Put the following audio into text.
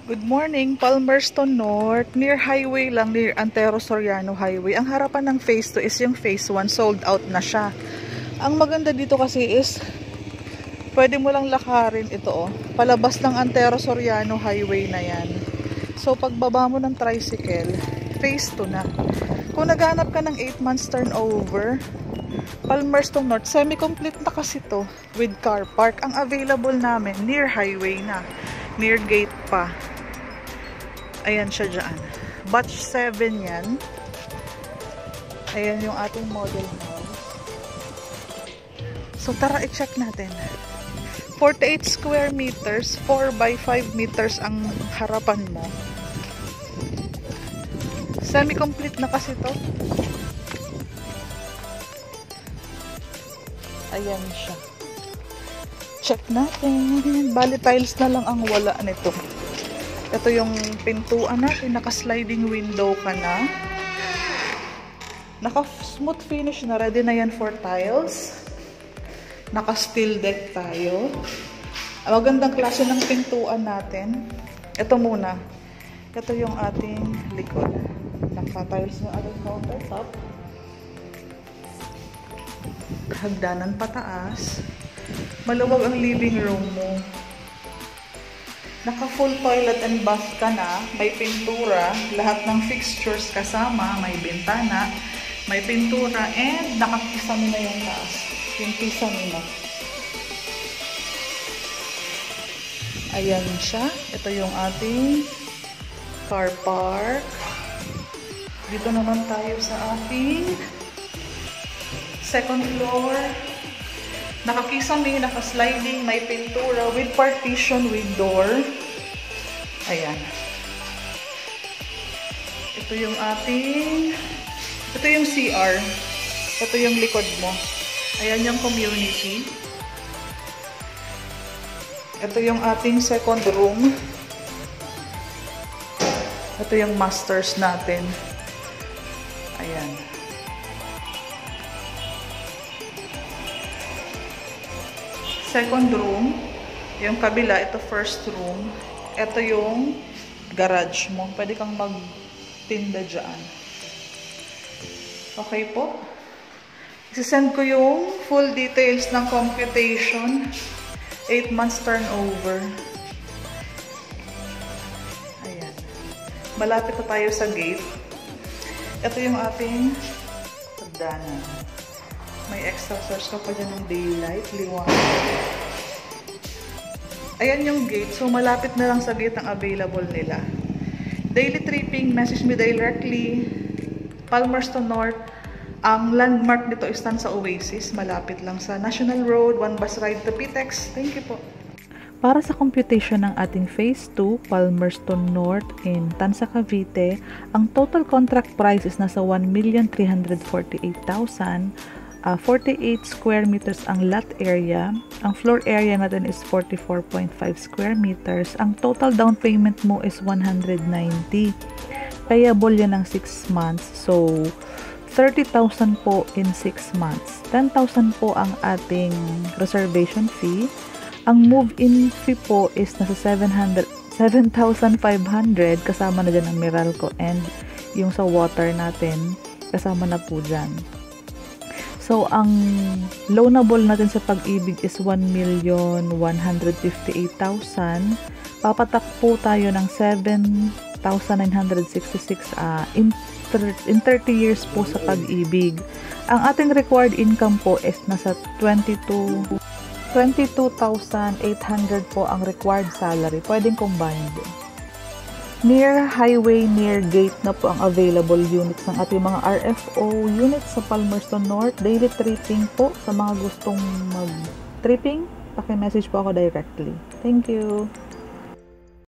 Good morning, Palmerston North. Near highway lang, near Antero Soriano Highway. Ang harapan ng phase 2 is yung phase 1. Sold out na siya. Ang maganda dito kasi is, pwede mo lang lakarin ito oh. Palabas ng Antero Soriano Highway na yan. So, pagbaba mo ng tricycle, phase 2 na. Kung naghanap ka ng 8 months turnover, Palmerston North, semi-complete na kasi to with car park. Ang available namin, near highway na. Near gate pa. Ayan siya dyan. Batch 7 yan. Ayan yung ating model house. So, tara i-check natin. 48 square meters, 4 by 5 meters ang harapan mo. Semi-complete na kasi to. Ayan siya. Check natin. Bali tiles na lang ang wala nito. Ito yung pintuan natin. Naka-sliding window ka na. Naka-smooth finish na. Ready na yan for tiles. Naka-steel deck tayo. Magandang klase ng pintuan natin. Ito muna. Ito yung ating likod. Naka-tiles na ating countertop. Hagdanan pataas. Maluwag ang living room mo. Naka full toilet and bath ka na. May pintura. Lahat ng fixtures kasama. May bintana. May pintura. And nakakisami na yung taas. Yung kisami na. Ayan siya. Ito yung ating car park. Dito naman tayo sa ating second floor. Nakakisami, naka-sliding, may pintura with partition, with door. Ayan. Ito yung ating, ito yung CR. Ito yung likod mo. Ayan yung community. Ito yung ating second room. Ito yung masters natin. Ayan. Second room, yung kabila, ito first room. Ito yung garage mo. Pwede kang magtinda dyan. Okay po. Isisend ko yung full details ng computation. 8 months turnover. Ayan. Malapit na tayo sa gate. Ito yung ating pagdanan. May extra source ka pa dyan ng daylight, liwanag. Ayan yung gate. So, malapit na lang sa gate ang available nila. Daily tripping, message me directly. Palmerston North. Ang landmark nito is sa Oasis. Malapit lang sa National Road. 1 bus ride to Pitex. Thank you po. Para sa computation ng ating Phase 2, Palmerston North in Tanza, Cavite, ang total contract price is nasa 1,348,000. 48 square meters ang lot area. Ang floor area natin is 44.5 square meters. Ang total down payment mo is 190. Payable yan ng 6 months. So, 30,000 po in 6 months. 10,000 po ang ating reservation fee. Ang move-in fee po is nasa 7,500 kasama na dyan ang Meralco and yung sa water natin kasama na po dyan. So, ang loanable natin sa Pag-ibig is 1,158,000. Papatak po tayo ng 7,966 in 30 years po sa Pag-ibig. Ang ating required income po is nasa 22,800 po ang required salary. Pwedeng combined. Near highway, near gate na po ang available units ng ating mga RFO units sa Palmerston North. Daily tripping po sa mga gustong mag-tripping. Paki-message po ako directly. Thank you!